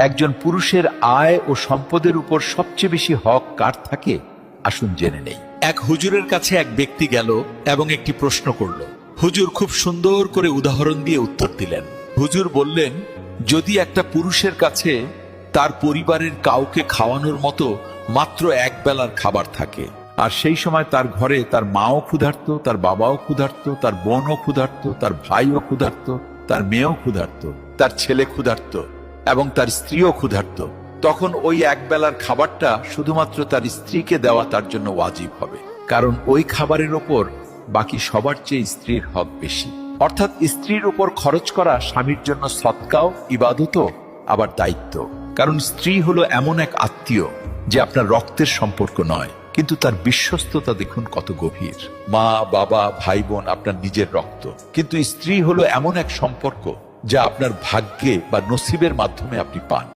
একজন পুরুষের আয় ও সম্পদের উপর সবচেয়ে বেশি হক কার থাকে? আসুন জেনে নেই। এক হুজুরের কাছে এক ব্যক্তি গেল এবং একটি প্রশ্ন করল। হুজুর খুব সুন্দর করে উদাহরণ দিয়ে উত্তর দিলেন। হুজুর বললেন, যদি একটা পুরুষের কাছে তার পরিবারের কাউকে খাওয়ানোর মতো মাত্র এক বেলার খাবার থাকে, আর সেই সময় তার ঘরে তার মাও ক্ষুধার্ত, তার বাবাও ক্ষুধার্ত, তার বোনও ক্ষুধার্ত, তার ভাইও ক্ষুধার্ত, তার মেয়েও ক্ষুধার্ত, তার ছেলে ক্ষুধার্ত এবং তার স্ত্রীও ক্ষুধার্ত, তখন ওই এক বেলার খাবারটা শুধুমাত্র তার স্ত্রীকে দেওয়া তার জন্য ওয়াজিব হবে, কারণ ওই খাবারের ওপর বাকি সবার চেয়ে স্ত্রীর হক বেশি। অর্থাৎ স্ত্রীর উপর খরচ করা স্বামীর জন্য সদকাও, ইবাদতও, আবার দায়িত্ব। কারণ স্ত্রী হলো এমন এক আত্মীয় যে আপনার রক্তের সম্পর্ক নয়, কিন্তু তার বিশ্বস্ততা দেখুন কত গভীর। মা, বাবা, ভাই বোন আপনার নিজের রক্ত, কিন্তু স্ত্রী হলো এমন এক সম্পর্ক যা আপনার ভাগ্যে বা নসিবের মাধ্যমে আপনি পান।